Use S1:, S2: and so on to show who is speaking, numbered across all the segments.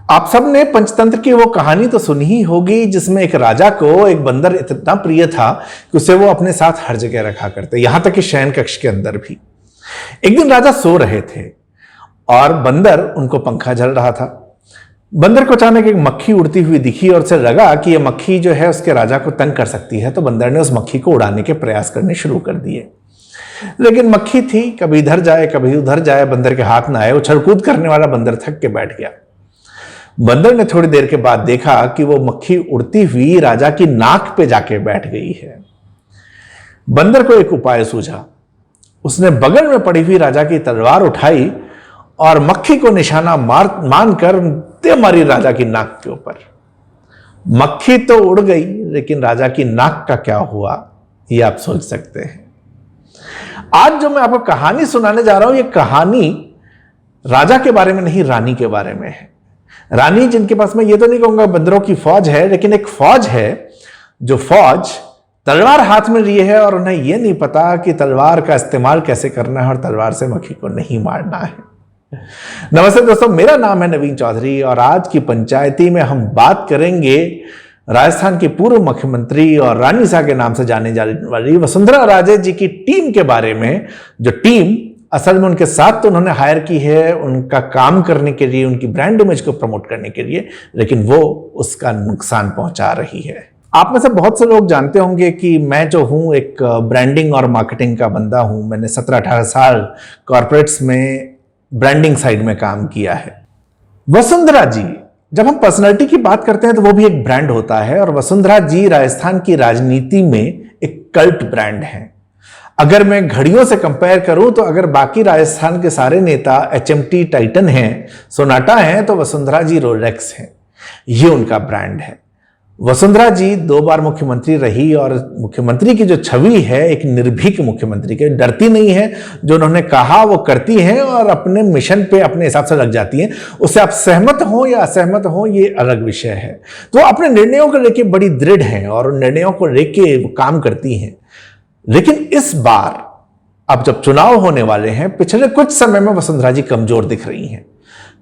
S1: आप सब ने पंचतंत्र की वो कहानी तो सुनी ही होगी जिसमें एक राजा को एक बंदर इतना प्रिय था कि उसे वो अपने साथ हर जगह रखा करते, यहां तक कि शयन कक्ष के अंदर भी। एक दिन राजा सो रहे थे और बंदर उनको पंखा झल रहा था। बंदर को अचानक एक मक्खी उड़ती हुई दिखी और उसे लगा कि यह मक्खी जो है उसके राजा को तंग कर सकती है, तो बंदर ने उस मक्खी को उड़ाने के प्रयास करने शुरू कर दिए। लेकिन मक्खी थी, कभी इधर जाए कभी उधर जाए, बंदर के हाथ ना आए। उछल कूद करने वाला बंदर थक के बैठ गया। बंदर ने थोड़ी देर के बाद देखा कि वो मक्खी उड़ती हुई राजा की नाक पे जाके बैठ गई है। बंदर को एक उपाय सूझा। उसने बगल में पड़ी हुई राजा की तलवार उठाई और मक्खी को निशाना मानकर दे मारी राजा की नाक के ऊपर। मक्खी तो उड़ गई, लेकिन राजा की नाक का क्या हुआ ये आप सोच सकते हैं। आज जो मैं आपको कहानी सुनाने जा रहा हूं, ये कहानी राजा के बारे में नहीं, रानी के बारे में है। रानी जिनके पास, मैं ये तो नहीं कहूंगा बंदरों की फौज है, लेकिन एक फौज है जो फौज तलवार हाथ में लिए है और उन्हें यह नहीं पता कि तलवार का इस्तेमाल कैसे करना है और तलवार से मक्खी को नहीं मारना है। नमस्ते दोस्तों, मेरा नाम है नवीन चौधरी और आज की पंचायती में हम बात करेंगे राजस्थान की पूर्व मुख्यमंत्री और रानी सा के नाम से जाने जाने वाली वसुंधरा राजे जी की टीम के बारे में। जो टीम असल में उनके साथ तो उन्होंने हायर की है उनका काम करने के लिए, उनकी ब्रांड इमेज को प्रमोट करने के लिए, लेकिन वो उसका नुकसान पहुंचा रही है। आप में से बहुत से लोग जानते होंगे कि मैं जो हूं एक ब्रांडिंग और मार्केटिंग का बंदा हूं। मैंने 17-18 साल कॉर्पोरेट्स में ब्रांडिंग साइड में काम किया है। वसुंधरा जी, जब हम पर्सनालिटी की बात करते हैं तो वो भी एक ब्रांड होता है और वसुंधरा जी राजस्थान की राजनीति में एक कल्ट ब्रांड है। अगर मैं घड़ियों से कंपेयर करूं तो अगर बाकी राजस्थान के सारे नेता HMT टाइटन हैं, सोनाटा हैं, तो वसुंधरा जी रोलेक्स हैं। ये उनका ब्रांड है। वसुंधरा जी 2 बार मुख्यमंत्री रही और मुख्यमंत्री की जो छवि है एक निर्भीक मुख्यमंत्री के, डरती नहीं है, जो उन्होंने कहा वो करती हैं और अपने मिशन पे अपने हिसाब से लग जाती हैं। उससे आप सहमत हो या असहमत हो ये अलग विषय है। तो अपने निर्णयों को लेके बड़ी दृढ़ हैं और उन निर्णयों को लेके वो काम करती हैं। लेकिन इस बार अब जब चुनाव होने वाले हैं, पिछले कुछ समय में वसुंधरा जी कमजोर दिख रही हैं।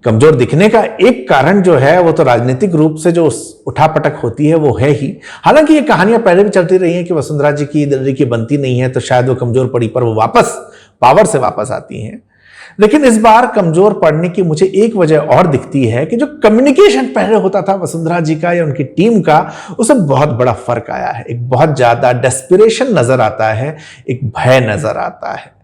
S1: कमजोर दिखने का एक कारण जो है वो तो राजनीतिक रूप से जो उठापटक होती है वो है ही। हालांकि ये कहानियां पहले भी चलती रही हैं कि वसुंधरा जी की दिल्ली की बनती नहीं है तो शायद वो कमजोर पड़ी, पर वो वापस पावर से वापस आती हैं। लेकिन इस बार कमजोर पड़ने की मुझे एक वजह और दिखती है कि जो कम्युनिकेशन पहले होता था वसुंधरा जी का या उनकी टीम का, उसमें बहुत बड़ा फर्क आया है। एक बहुत ज्यादा डेस्पिरेशन नजर आता है, एक भय नजर आता है।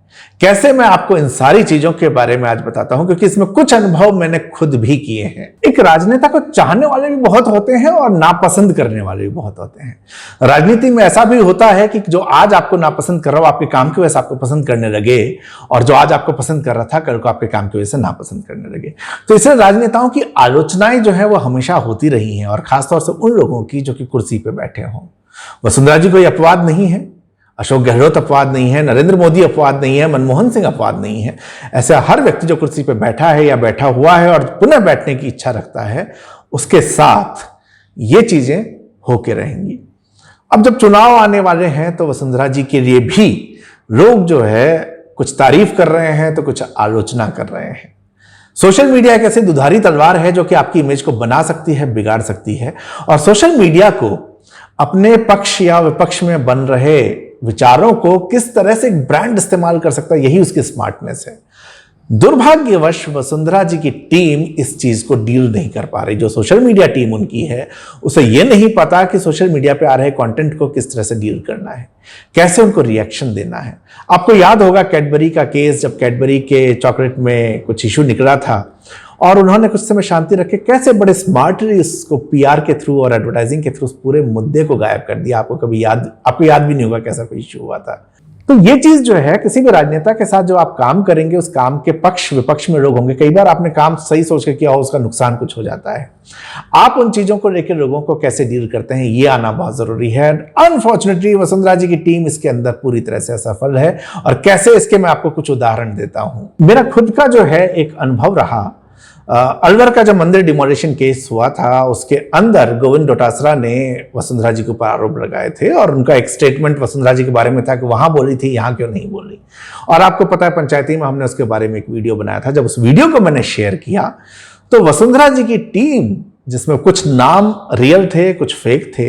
S1: कैसे, मैं आपको इन सारी चीजों के बारे में आज बताता हूं, क्योंकि इसमें कुछ अनुभव मैंने खुद भी किए हैं। एक राजनेता को चाहने वाले भी बहुत होते हैं और नापसंद करने वाले भी बहुत होते हैं। राजनीति में ऐसा भी होता है कि जो आज आपको नापसंद कर रहा हो आपके काम की वजह से आपको पसंद करने लगे, और जो आज आपको पसंद कर रहा था कल को आपके काम की वजह से नापसंद करने लगे। तो इसलिए राजनेताओं की आलोचनाएं जो है वो हमेशा होती रही हैं, और खासतौर से उन लोगों की जो कि कुर्सी पर बैठे हों। वसुंधरा जी कोई अपवाद नहीं है, अशोक गहलोत अपवाद नहीं है, नरेंद्र मोदी अपवाद नहीं है, मनमोहन सिंह अपवाद नहीं है। ऐसा हर व्यक्ति जो कुर्सी पर बैठा है या बैठा हुआ है और पुनः बैठने की इच्छा रखता है, उसके साथ ये चीजें होके रहेंगी। अब जब चुनाव आने वाले हैं तो वसुंधरा जी के लिए भी लोग जो है कुछ तारीफ कर रहे हैं तो कुछ आलोचना कर रहे हैं। सोशल मीडिया एक ऐसी दुधारी तलवार है जो कि आपकी इमेज को बना सकती है, बिगाड़ सकती है, और सोशल मीडिया को अपने पक्ष या विपक्ष में बन रहे विचारों को किस तरह से एक ब्रांड इस्तेमाल कर सकता है, यही उसकी स्मार्टनेस है। दुर्भाग्यवश वसुंधरा जी की टीम इस चीज को डील नहीं कर पा रही। जो सोशल मीडिया टीम उनकी है उसे यह नहीं पता कि सोशल मीडिया पे आ रहे कंटेंट को किस तरह से डील करना है, कैसे उनको रिएक्शन देना है। आपको याद होगा कैडबरी का केस, जब कैडबरी के चॉकलेट में कुछ इशू निकला था और उन्होंने कुछ समय शांति रखे, कैसे बड़े स्मार्टली इसको PR के थ्रू और एडवर्टाइजिंग के थ्रू उस पूरे मुद्दे को गायब कर दिया। आपको याद भी नहीं होगा कैसा कोई इशू हुआ था। तो ये चीज जो है, किसी भी राजनेता के साथ जो आप काम करेंगे उस काम के पक्ष विपक्ष में लोग होंगे। कई बार आपने काम सही सोच के किया हो, उसका नुकसान कुछ हो जाता है। आप उन चीजों को लेकर लोगों को कैसे डील करते हैं ये आना बहुत जरूरी है। अनफॉर्चुनेटली वसुंधरा जी की टीम इसके अंदर पूरी तरह से असफल है, और कैसे इसके मैं आपको कुछ उदाहरण देता हूं। मेरा खुद का जो है एक अनुभव रहा। अलवर का जब मंदिर डिमोलिशन केस हुआ था, उसके अंदर गोविंद डोटासरा ने वसुंधरा जी के ऊपर आरोप लगाए थे, और उनका एक स्टेटमेंट वसुंधरा जी के बारे में था कि वहां बोली थी, यहां क्यों नहीं बोली। और आपको पता है पंचायती में हमने उसके बारे में एक वीडियो बनाया था। जब उस वीडियो को मैंने शेयर किया तो वसुंधरा जी की टीम, जिसमें कुछ नाम रियल थे कुछ फेक थे,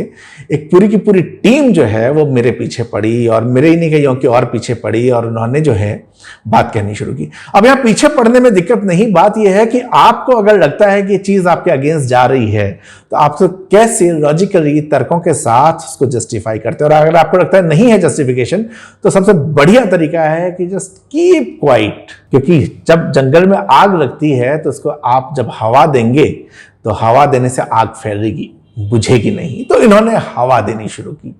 S1: एक पूरी की पूरी टीम जो है वो मेरे पीछे पड़ी, और मेरे ही नहीं कहीं की और पीछे पड़ी, और उन्होंने जो है बात कहनी शुरू की। अब यहां पीछे पड़ने में दिक्कत नहीं, बात यह है कि आपको अगर लगता है कि ये चीज आपके अगेंस्ट जा रही है तो आप तो कैसे लॉजिकली तर्कों के साथ उसको जस्टिफाई करते हैं। और अगर आपको लगता है नहीं है जस्टिफिकेशन, तो सबसे बढ़िया तरीका है कि जस्ट कीप क्वाइट, क्योंकि जब जंगल में आग लगती है तो उसको आप जब हवा देंगे तो हवा देने से आग फैलेगी, बुझेगी नहीं। तो इन्होंने हवा देनी शुरू की।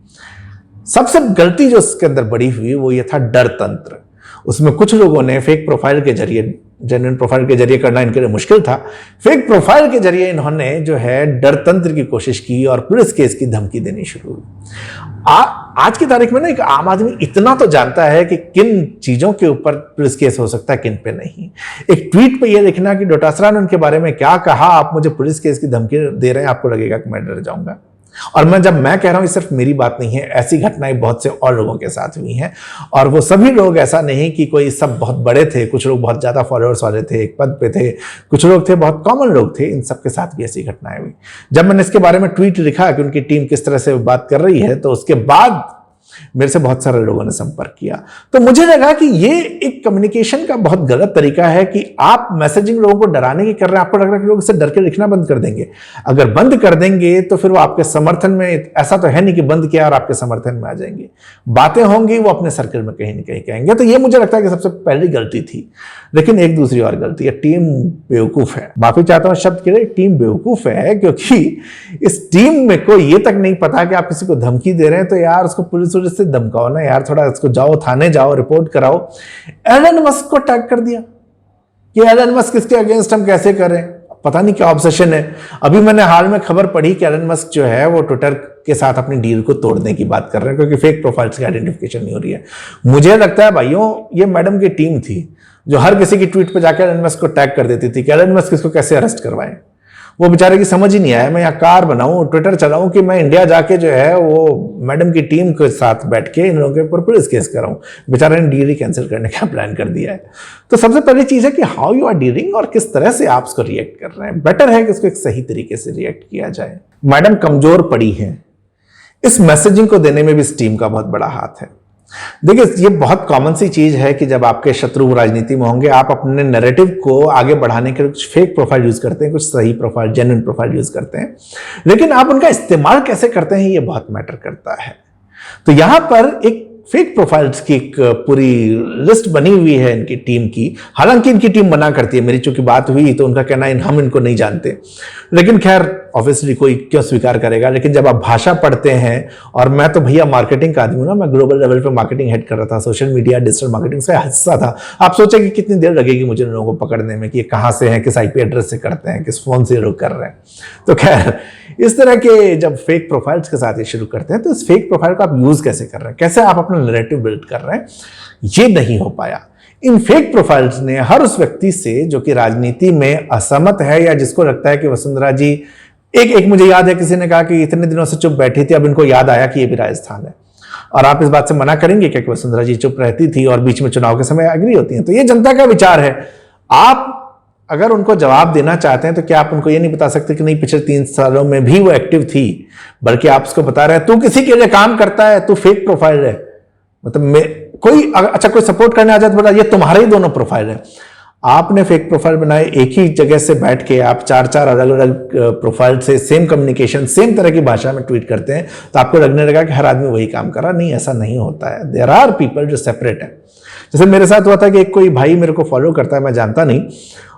S1: सबसे गलती जो उसके अंदर बड़ी हुई वो ये था डर तंत्र। उसमें कुछ लोगों ने फेक प्रोफाइल के जरिए, जेन्युइन प्रोफाइल के जरिए करना इनके लिए मुश्किल था, फेक प्रोफाइल के जरिए इन्होंने जो है डर तंत्र की कोशिश की और पुलिस केस की धमकी देनी शुरू हुई। आज की तारीख में ना एक आम आदमी इतना तो जानता है कि किन चीजों के ऊपर पुलिस केस हो सकता है, किन पे नहीं। एक ट्वीट पे ये लिखना कि डोटासरा ने उनके बारे में क्या कहा, आप मुझे पुलिस केस की धमकी दे रहे हैं, आपको लगेगा कि मैं डर जाऊंगा। और मैं कह रहा हूं, ये सिर्फ मेरी बात नहीं है, ऐसी घटनाएं बहुत से और लोगों के साथ हुई हैं। और वो सभी लोग, ऐसा नहीं कि कोई सब बहुत बड़े थे, कुछ लोग बहुत ज्यादा फॉलोअर्स वाले थे, एक पद पे थे, कुछ लोग थे बहुत कॉमन लोग थे, इन सब के साथ भी ऐसी घटनाएं हुई। जब मैंने इसके बारे में ट्वीट लिखा कि उनकी टीम किस तरह से बात कर रही है, तो उसके बाद मेरे से बहुत सारे लोगों ने संपर्क किया। तो मुझे लगा कि ये एक कम्युनिकेशन का बहुत गलत तरीका है कि आप मैसेजिंग लोगों को डराने की कर रहे हैं। आपको लग रहा है कि लोग इससे डर के लिखना बंद कर देंगे। अगर बंद कर देंगे तो फिर वो आपके समर्थन में, ऐसा तो है नहीं कि बंद किया और आपके समर्थन में आ जाएंगे, बातें होंगी, वो अपने सर्कल में कहीं ना कहीं कहेंगे। तो ये मुझे लगता है कि सबसे पहली गलती थी। लेकिन एक दूसरी और गलती है, टीम बेवकूफ है। माफी चाहता हूं शब्द के लिए, टीम बेवकूफ है, क्योंकि इस टीम में कोई ये तक नहीं पता कि आप किसी को धमकी दे रहे हैं, तो यार उसको पुलिस से धमकाओ ना यार, थोड़ा इसको जाओ, थाने जाओ, रिपोर्ट कराओ। एलन मस्क को टैग कर दिया कि एलन मस्क इसके अगेंस्ट हम कैसे करें, पता नहीं क्या ऑब्सेशन है। अभी मैंने हाल में खबर पढ़ी कि एलन मस्क जो है वो ट्विटर के साथ अपनी डील को तोड़ने की बात कर रहे हैं, क्योंकि फेक प्रोफाइल्स की आइडेंटिफिकेशन नहीं हो रही है। मुझे लगता है भाइयों, ये मैडम की टीम थी जो हर किसी की ट्वीट पे जाकर एलन मस्क को टैग कर देती थी कि एलन मस्क इसको कैसे अरेस्ट करवाएं। वो बेचारे की समझ ही नहीं आया, मैं यहाँ कार बनाऊं, ट्विटर चलाऊं, कि मैं इंडिया जाके जो है वो मैडम की टीम के साथ बैठ के इन लोगों के ऊपर पुलिस केस कराऊं। बेचारे ने डील ही कैंसिल करने का प्लान कर दिया है। तो सबसे पहली चीज है कि हाउ यू आर डीलिंग और किस तरह से आप उसको रिएक्ट कर रहे हैं। बेटर है कि उसको एक सही तरीके से रिएक्ट किया जाए। मैडम कमजोर पड़ी है, इस मैसेजिंग को देने में भी इस टीम का बहुत बड़ा हाथ है। देखिए, ये बहुत कॉमन सी चीज है कि जब आपके शत्रु राजनीति में होंगे, आप अपने नैरेटिव को आगे बढ़ाने के लिए कुछ फेक प्रोफाइल यूज करते हैं, कुछ सही प्रोफाइल, जेन्युइन प्रोफाइल यूज करते हैं, लेकिन आप उनका इस्तेमाल कैसे करते हैं ये बहुत मैटर करता है। तो यहां पर एक फेक प्रोफाइल्स की एक पूरी लिस्ट बनी हुई है इनकी टीम की। हालांकि इनकी टीम मना करती है, मेरी चूंकि बात हुई तो उनका कहना है हम इनको नहीं जानते, लेकिन खैर ऑब्वियसली कोई क्यों स्वीकार करेगा। लेकिन जब आप भाषा पढ़ते हैं, और मैं तो भैया मार्केटिंग का आदमी हूं ना, मैं ग्लोबल लेवल पे मार्केटिंग हेड कर रहा था, सोशल मीडिया डिजिटल मार्केटिंग का हिस्सा था। आप सोचे कि कितनी देर लगेगी मुझे लोगों को पकड़ने में कि ये कहां से हैं, किस आईपी एड्रेस से करते हैं, किस फोन से लोग कर रहे हैं। तो खैर इस तरह के जब फेक प्रोफाइल्स के साथ ये शुरू करते हैं, तो इस फेक प्रोफाइल को आप यूज कैसे कर रहे हैं, कैसे आप अपना नैरेटिव बिल्ड कर रहे हैं, ये नहीं हो पाया। इन फेक प्रोफाइल्स ने हर उस व्यक्ति से जो कि राजनीति में असहमत है, या जिसको लगता है कि वसुंधरा जी, एक मुझे याद है किसी ने कहा कि इतने दिनों से चुप बैठी थी, अब इनको याद आया कि ये भी राजस्थान है। और आप इस बात से मना करेंगे क्या कि वसुंधरा जी चुप रहती थी और बीच में चुनाव के समय एग्री होती हैं? तो ये जनता का विचार है। आप अगर उनको जवाब देना चाहते हैं तो क्या आप उनको ये नहीं बता सकते कि नहीं, पिछले 3 सालों में भी वो एक्टिव थी, बल्कि आप उसको बता रहे हैं तू किसी के लिए काम करता है, तू फेक प्रोफाइल है। मतलब कोई सपोर्ट करने आ जाए तो बोला ये तुम्हारे ही दोनों प्रोफाइल है। आपने फेक प्रोफाइल बनाए, एक ही जगह से बैठ के आप 4 अलग अलग प्रोफाइल से सेम कम्युनिकेशन, सेम तरह की भाषा में ट्वीट करते हैं, तो आपको लगने लगा कि हर आदमी वही काम कर रहा। नहीं, ऐसा नहीं होता है। देयर आर पीपल जो सेपरेट है। जैसे मेरे साथ हुआ था कि एक कोई भाई मेरे को फॉलो करता है, मैं जानता नहीं,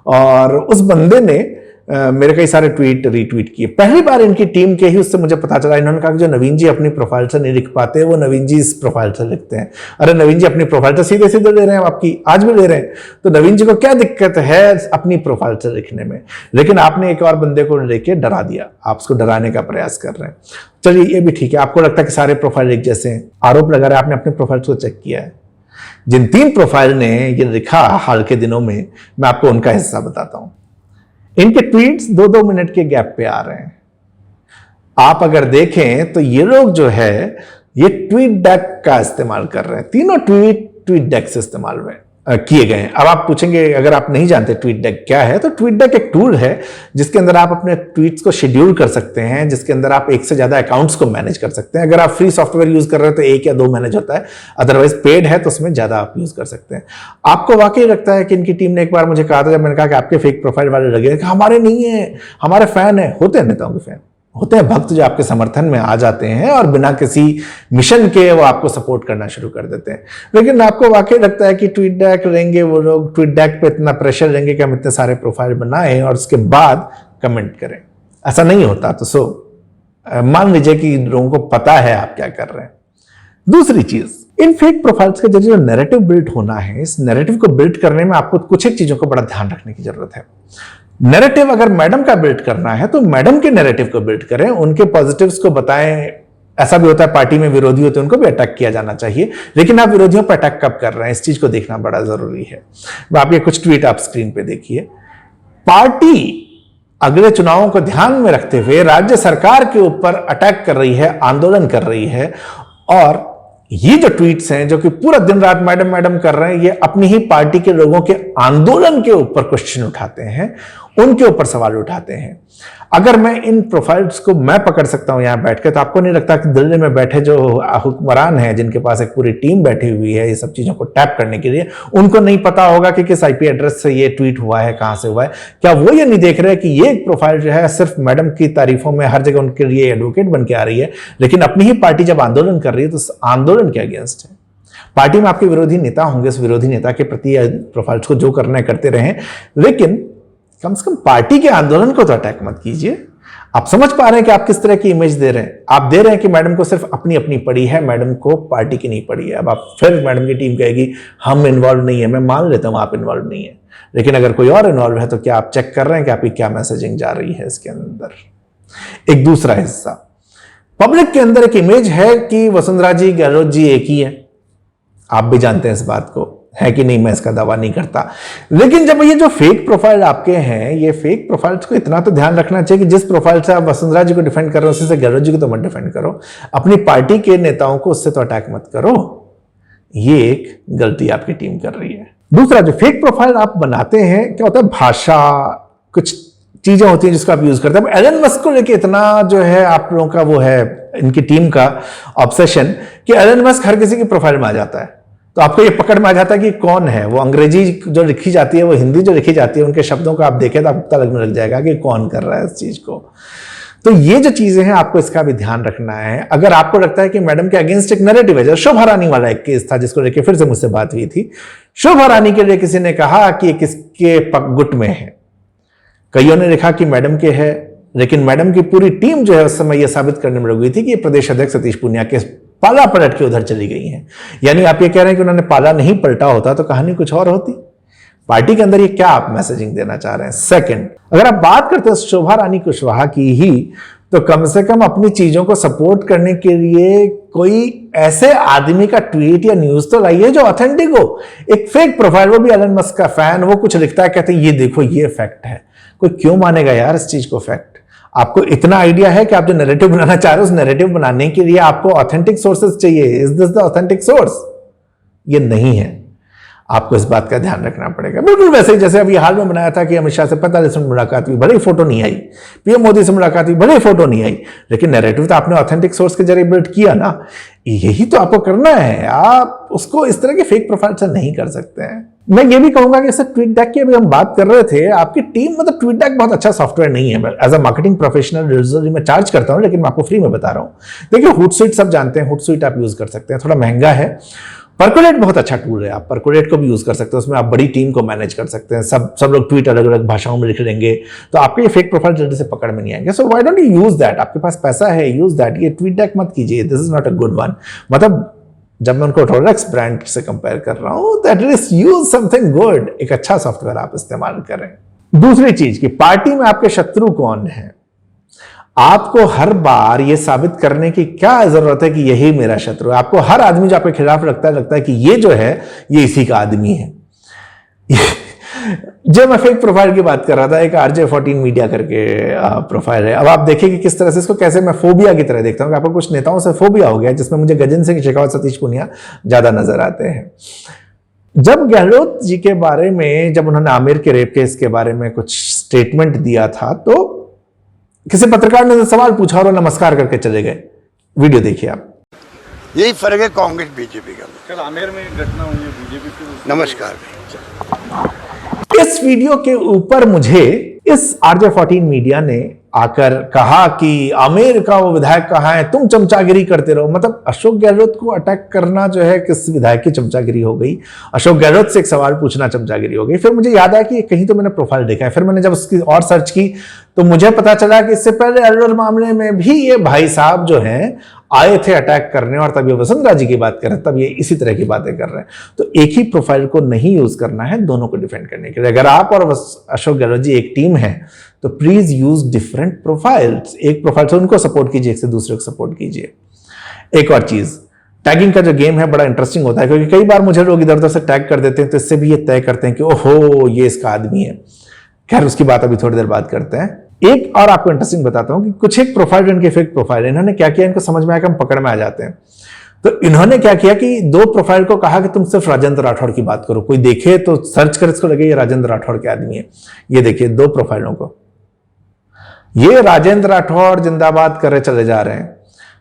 S1: और उस बंदे ने मेरे कई सारे ट्वीट रीट्वीट किए। पहली बार इनकी टीम के ही उससे मुझे पता चला, इन्होंने कहा कि जो नवीन जी अपनी प्रोफाइल से नहीं लिख पाते, वो नवीन जी इस प्रोफाइल से लिखते हैं। अरे नवीन जी अपनी प्रोफाइल तो सीधे सीधे ले रहे हैं, आपकी आज भी ले रहे हैं, तो नवीन जी को क्या दिक्कत है अपनी प्रोफाइल से लिखने में? लेकिन आपने एक और बंदे को लेके डरा दिया, आप उसको डराने का प्रयास कर रहे हैं। चलिए ये भी ठीक है, आपको लगता है कि सारे प्रोफाइल एक जैसे हैं, आरोप लगा रहे हैं, आपने अपने प्रोफाइल को चेक किया है। जिन 3 प्रोफाइल ने ये लिखा हाल के दिनों में, मैं आपको उनका हिस्सा बताता हूं। इनके ट्वीट्स 2-2 मिनट के गैप पे आ रहे हैं। आप अगर देखें तो ये लोग जो है ये ट्वीट डेक का इस्तेमाल कर रहे हैं। तीनों ट्वीट डेक से इस्तेमाल हुए। किए गए हैं। अब आप पूछेंगे, अगर आप नहीं जानते ट्वीटडेक क्या है, तो ट्वीटडेक एक टूल है जिसके अंदर आप अपने ट्वीट्स को शेड्यूल कर सकते हैं, जिसके अंदर आप एक से ज्यादा अकाउंट्स को मैनेज कर सकते हैं। अगर आप फ्री सॉफ्टवेयर यूज कर रहे हैं तो 1 या 2 मैनेज होता है, अदरवाइज पेड है तो उसमें ज्यादा आप यूज कर सकते हैं। आपको वाकई लगता है कि इनकी टीम ने एक बार मुझे कहा था, जब मैंने कहा कि आपके फेक प्रोफाइल वाले लगे, कि हमारे नहीं है, हमारे फैन है। होते हैं नेताओं के फैन, होते हैं भक्त जो आपके समर्थन में आ जाते हैं और बिना किसी मिशन के वो आपको सपोर्ट करना शुरू कर देते हैं। लेकिन आपको वाकई लगता है कि ट्वीटडेक रहेंगे वो लोग, ट्वीटडेक पे इतना प्रेशर रहेंगे कि हम इतने सारे प्रोफाइल बनाएं और उसके बाद कमेंट करें? ऐसा नहीं होता। तो मान लीजिए कि लोगों को पता है आप क्या कर रहे हैं। दूसरी चीज, इन फेक प्रोफाइल्स के जरिए जो नैरेटिव बिल्ड होना है, इस नैरेटिव को बिल्ड करने में आपको कुछ एक चीजों को बड़ा ध्यान रखने की जरूरत है। नैरेटिव अगर मैडम का बिल्ड करना है तो मैडम के नैरेटिव को बिल्ड करें, उनके पॉजिटिव्स को बताएं। ऐसा भी होता है पार्टी में विरोधी होते हैं, उनको भी अटैक किया जाना चाहिए, लेकिन आप विरोधियों पर अटैक कब कर रहे हैं, इस चीज को देखना बड़ा जरूरी है। आप ये कुछ ट्वीट आप स्क्रीन पे देखिए। पार्टी अगले चुनावों को ध्यान में रखते हुए राज्य सरकार के ऊपर अटैक कर रही है, आंदोलन कर रही है, और ये जो ट्वीट्स हैं जो कि पूरा दिन रात मैडम मैडम कर रहे हैं, ये अपनी ही पार्टी के लोगों के आंदोलन के ऊपर क्वेश्चन उठाते हैं, उनके ऊपर सवाल उठाते हैं। अगर मैं इन प्रोफाइल्स को मैं पकड़ सकता हूं यहां बैठकर, तो आपको नहीं लगता कि दिल्ली में बैठे जो हुक्मरान हैं, जिनके पास एक पूरी टीम बैठी हुई है ये सब चीजों को टैप करने के लिए, उनको नहीं पता होगा कि किस आईपी एड्रेस से ये ट्वीट हुआ है, कहां से हुआ है? क्या वो ये नहीं देख रहे कि ये एक प्रोफाइल जो है सिर्फ मैडम की तारीफों में हर जगह उनके लिए एडवोकेट बन के आ रही है, लेकिन अपनी ही पार्टी जब आंदोलन कर रही है तो उस आंदोलन के अगेंस्ट है? पार्टी में आपके विरोधी नेता होंगे, उस विरोधी नेता के प्रति प्रोफाइल्स को जो करना है करते रहें, लेकिन कम से कम पार्टी के आंदोलन को तो अटैक मत कीजिए। आप समझ पा रहे हैं कि आप किस तरह की इमेज दे रहे हैं? आप दे रहे हैं कि मैडम को सिर्फ अपनी अपनी पड़ी है, मैडम को पार्टी की नहीं पड़ी है। अब आप फिर मैडम की टीम कहेगी हम इन्वॉल्व नहीं है, मैं मान लेता हूं आप इन्वॉल्व नहीं है, लेकिन अगर कोई और इन्वॉल्व है तो क्या आप चेक कर रहे हैं कि आपकी क्या मैसेजिंग जा रही है इसके अंदर? एक दूसरा हिस्सा, पब्लिक के अंदर एक इमेज है कि वसुंधरा जी, गहलोत जी एक ही है। आप भी जानते हैं इस बात को, है कि नहीं, मैं इसका दावा नहीं करता। लेकिन जब ये जो फेक प्रोफाइल आपके हैं, ये फेक प्रोफाइल्स को इतना तो ध्यान रखना चाहिए कि जिस प्रोफाइल से आप वसुंधरा जी को डिफेंड कर रहे हो, उसी से गहलोत जी को तो मत डिफेंड करो, अपनी पार्टी के नेताओं को उससे तो अटैक मत करो। ये एक गलती आपकी टीम कर रही है। दूसरा, जो फेक प्रोफाइल आप बनाते हैं, क्या होता है, भाषा, कुछ चीजें होती हैं जिसको आप यूज करते हैं। एलन मस्क को लेके इतना जो है आप लोगों का वो है, इनकी टीम का ऑब्सेशन, कि एलन मस्क हर किसी की प्रोफाइल में आ जाता है, तो आपको ये पकड़ में आ जाता है कि कौन है वो। अंग्रेजी जो लिखी जाती है, वो हिंदी जो लिखी जाती है, उनके शब्दों को आप देखें तो आपको पता लगने लग जाएगा कि कौन कर रहा है इस चीज को। तो ये जो चीजें हैं, आपको इसका भी ध्यान रखना है। अगर आपको लगता है कि मैडम के अगेंस्ट एक नैरेटिव है, जैसे शोभा रानी वाला एक केस था जिसको लेकर फिर से मुझसे बात हुई थी। शोभा रानी के लिए किसी ने कहा कि किसके गुट में है, कईयों ने लिखा कि मैडम के है, लेकिन मैडम की पूरी टीम जो है उस समय यह साबित करने में लगी थी कि ये प्रदेश अध्यक्ष सतीश पूनिया के पाला पलट के उधर चली गई हैं। यानी आप ये कह रहे हैं कि उन्होंने पाला नहीं पलटा होता तो कहानी कुछ और होती। पार्टी के अंदर ये क्या आप मैसेजिंग देना चाह रहे हैं? सेकंड, अगर आप बात करते हैं शोभा रानी कुशवाहा की ही, तो कम से कम अपनी चीजों को सपोर्ट करने के लिए कोई ऐसे आदमी का ट्वीट या न्यूज तो लाइए जो ऑथेंटिक हो। एक फेक प्रोफाइल, वो भी एलन मस्क का फैन, वो कुछ लिखता है, कहते हैं ये देखो ये फैक्ट है। कोई क्यों मानेगा यार इस चीज को फैक्ट? आपको इतना आइडिया है कि आप जो नैरेटिव बनाना चाह रहे हो, उस नैरेटिव बनाने के लिए आपको ऑथेंटिक सोर्सेज चाहिए। Is this the authentic source? ये नहीं है। आपको इस बात का ध्यान रखना पड़ेगा। बिल्कुल वैसे ही जैसे अभी हाल में बनाया था कि अमित शाह से 45 मिनट मुलाकात हुई, भले ही फोटो नहीं आई, पीएम मोदी से मुलाकात हुई, भले ही फोटो नहीं आई, लेकिन नैरेटिव तो आपने ऑथेंटिक सोर्स के जरिए बिल्ड किया ना। यही तो आपको करना है। आप उसको इस तरह के फेक प्रोफाइल से नहीं कर सकते हैं। मैं ये भी कहूंगा कि ट्वीटडेक की अभी हम बात कर रहे थे, आपकी टीम, मतलब ट्वीटडेक बहुत अच्छा सॉफ्टवेयर नहीं है। As a marketing professional usually मैं चार्ज करता हूं, लेकिन मैं आपको फ्री में बता रहा हूं। देखिए, हुटसुइट सब जानते हैं, हुटसुइट आप यूज कर सकते हैं, थोड़ा महंगा है। परकोलेट बहुत अच्छा टूल है, आप परकोलेट को भी यूज कर सकते हैं। उसमें आप बड़ी टीम को मैनेज कर सकते हैं। सब लोग ट्वीट अलग अलग भाषाओं में लिख लेंगे, तो आपके ये फेक प्रोफाइल जल्दी से पकड़ में नहीं आएंगे। So why don't you use that? आपके पास पैसा है, यूज दैट। ये ट्वीटडेक मत कीजिए, this is not a good one. मतलब जब मैं उनको रोलेक्स ब्रांड से कंपेयर कर रहा हूं, that is use something good. एक अच्छा सॉफ्टवेयर आप इस्तेमाल करें। दूसरी चीज कि पार्टी में आपके शत्रु कौन है, आपको हर बार यह साबित करने की क्या जरूरत है कि यही मेरा शत्रु है? आपको हर आदमी जो आपके खिलाफ लगता है कि ये जो है ये इसी का आदमी है। जब मैं फेक प्रोफाइल की बात कर रहा था, एक RJ14 मीडिया करके प्रोफाइल है। अब आप देखिए कि किस तरह से इसको कैसे मैं फोबिया की तरह देखता हूं कि आपको कुछ नेताओं से फोबिया हो गया, जिसमें मुझे गजेंद्र सिंह शेखावत, सतीश पूनिया ज्यादा नजर आते हैं। जब गहलोत जी के बारे में, जब उन्होंने आमिर के रेप केस के बारे में कुछ स्टेटमेंट दिया था, तो किसी पत्रकार ने सवाल पूछा और नमस्कार करके चले गए। वीडियो देखिए आप।
S2: यही फर्क है कांग्रेस बीजेपी का।
S3: कल आमेर में घटना हुई है बीजेपी की।
S2: नमस्कार।
S1: इस वीडियो के ऊपर मुझे इस RJ14 मीडिया ने आकर कहा कि आमेर का वो विधायक कहाँ है, तुम चमचागिरी करते रहो। मतलब अशोक गहलोत को अटैक करना जो है किस विधायक की चमचागिरी हो गई, अशोक गहलोत से एक सवाल पूछना चमचागिरी हो गई। फिर मुझे याद आया कि कहीं तो मैंने प्रोफाइल देखा है। फिर मैंने जब उसकी और सर्च की तो मुझे पता चला कि इससे पहले अल्वर मामले में भी ये भाई साहब जो हैं आए थे अटैक करने, और तब ये वसुंधरा जी की बात कर रहे हैं, तब ये इसी तरह की बातें कर रहे हैं। तो एक ही प्रोफाइल को नहीं यूज करना है, दोनों को डिफेंड करने के लिए। अगर आप और अशोक गहलोत जी एक टीम है तो प्लीज यूज डिफरेंट प्रोफाइल्स। एक प्रोफाइल से उनको सपोर्ट कीजिए, एक से दूसरे को सपोर्ट कीजिए। एक और चीज, टैगिंग का जो गेम है बड़ा इंटरेस्टिंग होता है, क्योंकि कई बार मुझे लोग इधर उधर से टैग कर देते हैं, तो इससे भी ये तय करते हैं कि ओहो ये इसका आदमी है। खैर उसकी बात अभी थोड़ी देर बाद करते हैं। एक और आपको इंटरेस्टिंग बताता हूं कि कुछ एक प्रोफाइल, इनके फेक प्रोफाइल, इन्होंने क्या किया, इनको समझ में आया कि हम पकड़ में आ जाते हैं। तो इन्होंने क्या किया कि दो प्रोफाइल को कहा कि तुम सिर्फ राजेंद्र राठौड़ की बात करो, कोई देखे तो सर्च कर, इसको लगे ये राजेंद्र राठौड़ के आदमी है। ये देखिए दो प्रोफाइलों को, ये राजेंद्र राठौड़ जिंदाबाद करे चले जा रहे हैं,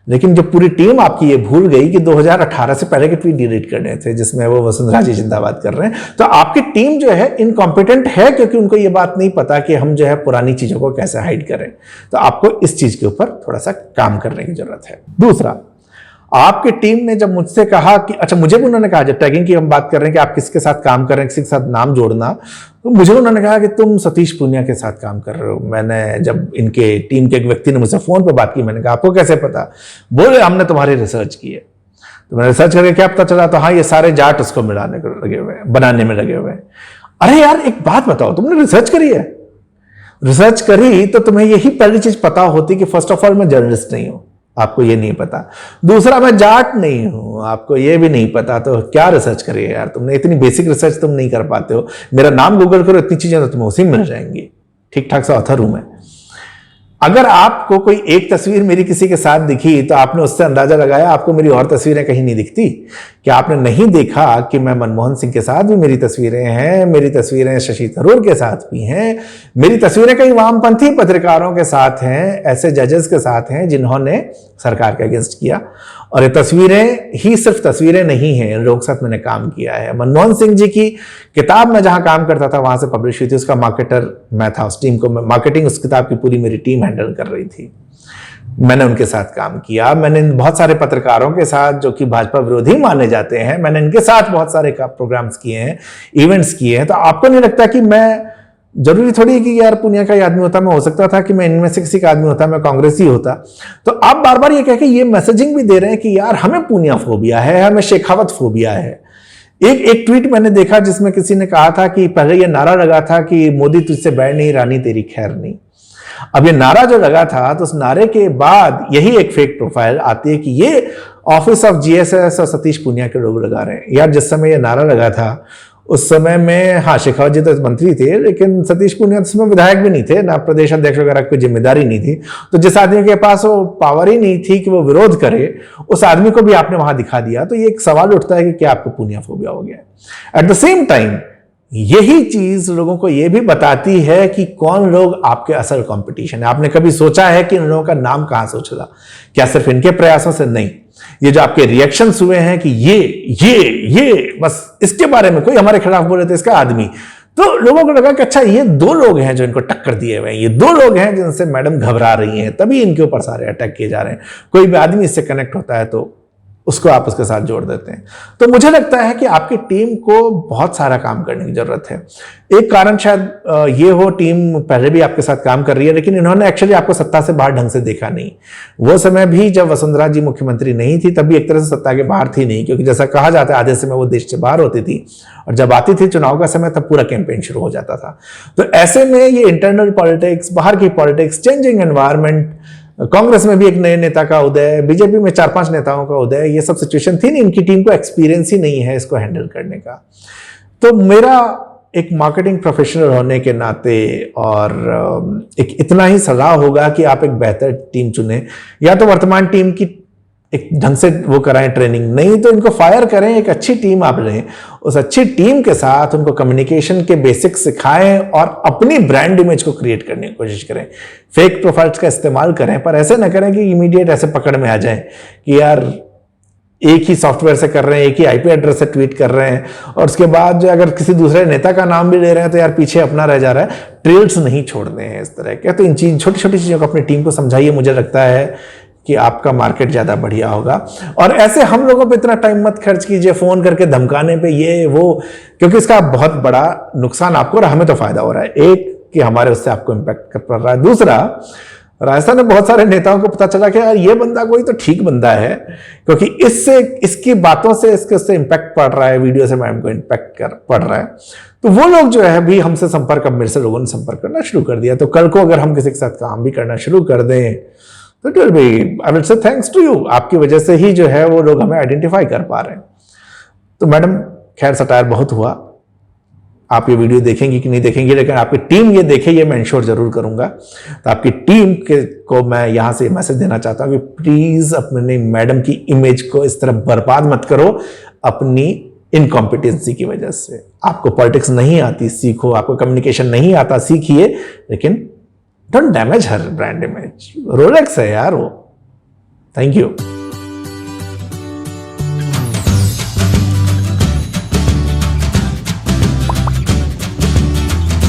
S1: लेकिन जो पूरी टीम आपकी ये भूल गई कि 2018 से पहले के ट्वीट डिलीट करने थे जिसमें वो वसुंधरा जी जिंदाबाद कर रहे हैं। तो आपकी टीम जो है इनकॉम्पिटेंट है, क्योंकि उनको ये बात नहीं पता कि हम जो है पुरानी चीजों को कैसे हाइड करें। तो आपको इस चीज के ऊपर थोड़ा सा काम करने की जरूरत है। दूसरा, आपकी टीम ने जब मुझसे कहा कि, अच्छा मुझे भी उन्होंने कहा, जब टैगिंग की हम बात कर रहे हैं कि आप किसके साथ काम कर रहे हैं, किसी के साथ नाम जोड़ना, तो मुझे उन्होंने कहा कि तुम सतीश पूनिया के साथ काम कर रहे हो। मैंने, जब इनके टीम के एक व्यक्ति ने मुझसे फोन पे बात की, मैंने कहा आपको कैसे पता? बोले हमने तुम्हारी रिसर्च की है। तो मैंने रिसर्च करके क्या पता चला? तो हाँ, ये सारे जाट उसको मिलाने को लगे हुए हैं, बनाने में लगे हुए हैं। अरे यार एक बात बताओ, तुमने रिसर्च करी है? रिसर्च करी तो तुम्हें यही पहली चीज पता होती कि फर्स्ट ऑफ ऑल मैं जर्नलिस्ट नहीं हूं, आपको ये नहीं पता। दूसरा, मैं जाट नहीं हूं, आपको ये भी नहीं पता। तो क्या रिसर्च करी है यार तुमने? इतनी बेसिक रिसर्च तुम नहीं कर पाते हो। मेरा नाम गूगल करो, इतनी चीजें तो तुम्हें उसी में मिल जाएंगी। ठीक ठाक सा ऑथर हूं मैं। अगर आपको कोई एक तस्वीर मेरी किसी के साथ दिखी तो आपने उससे अंदाजा लगाया आपको मेरी और तस्वीरें कहीं नहीं दिखती। क्या आपने नहीं देखा कि मैं मनमोहन सिंह के साथ भी मेरी तस्वीरें हैं, मेरी तस्वीरें शशि थरूर के साथ भी हैं, मेरी तस्वीरें कई वामपंथी पत्रकारों के साथ हैं, ऐसे जजेस के साथ हैं जिन्होंने सरकार के अगेंस्ट किया। और ये तस्वीरें ही सिर्फ तस्वीरें नहीं हैं, इन लोगों के साथ मैंने काम किया है। मनमोहन सिंह जी की किताब में जहां काम करता था वहां से पब्लिश हुई थी, उसका मार्केटर मैं था। उस टीम को, मार्केटिंग उस किताब की पूरी मेरी टीम हैंडल कर रही थी। मैंने उनके साथ काम किया। मैंने बहुत सारे पत्रकारों के साथ जो कि भाजपा विरोधी माने जाते हैं, मैंने इनके साथ बहुत सारे प्रोग्राम्स किए हैं, इवेंट्स किए हैं। तो आपको नहीं लगता कि मैं, जरूरी थोड़ी कि यार पुनिया का ही आदमी होता, मैं हो सकता था कि मैं इनमें से किसी का आदमी होता, मैं कांग्रेसी होता। तो आप बार बार ये कह के ये मैसेजिंग भी दे रहे हैं कि यार हमें पुनिया फोबिया है, हमें शेखावत फोबिया है। एक ट्वीट मैंने देखा जिसमें किसी ने कहा था कि पहले ये नारा लगा था कि मोदी तुझसे बैर नहीं, रानी तेरी खैर नहीं। अब ये नारा जो लगा था तो उस नारे के बाद यही एक फेक प्रोफाइल आती है कि ये ऑफिस ऑफ GSS और सतीश पूनिया के लोग लगा रहे हैं। यार जिस समय ये नारा लगा था उस समय में, हाँ शेखावत जी तो मंत्री थे, लेकिन सतीश पूनिया उस समय विधायक भी नहीं थे, ना प्रदेश अध्यक्ष वगैरह की जिम्मेदारी नहीं थी। तो जिस आदमी के पास वो पावर ही नहीं थी कि वो विरोध करे, उस आदमी को भी आपने वहां दिखा दिया। तो ये एक सवाल उठता है कि क्या आपको पूनिया फोबिया हो गया? एट द सेम टाइम यही चीज लोगों को यह भी बताती है कि कौन लोग आपके असल कंपटीशन है। आपने कभी सोचा है कि इन लोगों का नाम कहां से उछला? क्या सिर्फ इनके प्रयासों से? नहीं, ये जो आपके रिएक्शंस हुए हैं कि ये बस इसके बारे में कोई हमारे खिलाफ बोले तो इसका आदमी, तो लोगों को लगा कि अच्छा ये दो लोग हैं जो इनको टक्कर दिए हुए हैं, ये दो लोग हैं जिनसे मैडम घबरा रही हैं, तभी इनके ऊपर सारे अटैक किए जा रहे हैं। कोई भी आदमी इससे कनेक्ट होता है तो उसको आप उसके साथ जोड़ देते हैं। तो मुझे लगता है कि आपकी टीम को बहुत सारा काम करने की जरूरत है। एक कारण शायद ये हो, टीम पहले भी आपके साथ काम कर रही है, लेकिन इन्होंने एक्चुअली आपको सत्ता से बाहर ढंग से देखा नहीं। वो समय भी जब वसुंधरा जी मुख्यमंत्री नहीं थी तब भी एक तरह से सत्ता के बाहर थी नहीं, क्योंकि जैसा कहा जाता है आधे समय वो देश से बाहर होती थी, और जब आती थी चुनाव का समय तब पूरा कैंपेन शुरू हो जाता था। तो ऐसे में ये इंटरनल पॉलिटिक्स, बाहर की पॉलिटिक्स, चेंजिंग एनवायरमेंट, कांग्रेस में भी एक नए नेता का उदय, बीजेपी में 4-5 नेताओं का उदय, ये सब सिचुएशन थी नहीं। इनकी टीम को एक्सपीरियंस ही नहीं है इसको हैंडल करने का। तो मेरा एक मार्केटिंग प्रोफेशनल होने के नाते और एक इतना ही सलाह होगा कि आप एक बेहतर टीम चुनें। या तो वर्तमान टीम की एक ढंग से वो कराएं ट्रेनिंग, नहीं तो इनको फायर करें, एक अच्छी टीम आप लें, उस अच्छी टीम के साथ उनको कम्युनिकेशन के बेसिक्स सिखाएं और अपनी ब्रांड इमेज को क्रिएट करने की कोशिश करें। फेक प्रोफाइल्स का इस्तेमाल करें, पर ऐसे ना करें कि इमीडिएट ऐसे पकड़ में आ जाएं कि यार एक ही सॉफ्टवेयर से कर रहे हैं, एक ही आईपी एड्रेस से ट्वीट कर रहे हैं, और उसके बाद जो अगर किसी दूसरे नेता का नाम भी ले रहे हैं तो यार पीछे अपना रह जा रहा है। ट्रेल्स नहीं छोड़ने हैं इस तरह के। तो इन छोटी छोटी चीजों को अपनी टीम को समझाइए, मुझे लगता है कि आपका मार्केट ज्यादा बढ़िया होगा। और ऐसे हम लोगों पे इतना टाइम मत खर्च कीजिए फोन करके धमकाने पे ये वो, क्योंकि इसका बहुत बड़ा नुकसान आपको और हमें तो फायदा हो रहा है। एक कि हमारे उससे आपको इंपैक्ट पड़ रहा है, दूसरा राजस्थान में बहुत सारे नेताओं को पता चला कि यार ये बंदा कोई तो ठीक बंदा है, क्योंकि इससे इसकी बातों से इसके उससे इंपैक्ट पड़ रहा है, वीडियो से मैम को इंपैक्ट पड़ रहा है। तो वो लोग जो है भी हमसे संपर्क, अब मेरे से लोगों ने संपर्क करना शुरू कर दिया। तो कल को अगर हम किसी के साथ काम भी करना शुरू कर दें तो it will be, I will say thanks to you. आपकी वजह से ही जो है वो लोग हमें आइडेंटिफाई कर पा रहे हैं। तो मैडम खैर सटायर बहुत हुआ, आप ये वीडियो देखेंगी कि नहीं देखेंगी, लेकिन आपकी टीम ये देखे ये मैं इंश्योर जरूर करूंगा। तो आपकी टीम को मैं यहां से मैसेज देना चाहता हूं कि प्लीज अपने मैडम की इमेज को इस तरह बर्बाद मत करो अपनी इनकॉम्पिटेंसी की वजह से। आपको पॉलिटिक्स नहीं आती, सीखो। आपको कम्युनिकेशन नहीं आता, सीखिए, लेकिन don't damage her brand image. Rolex है यार वो। Thank you.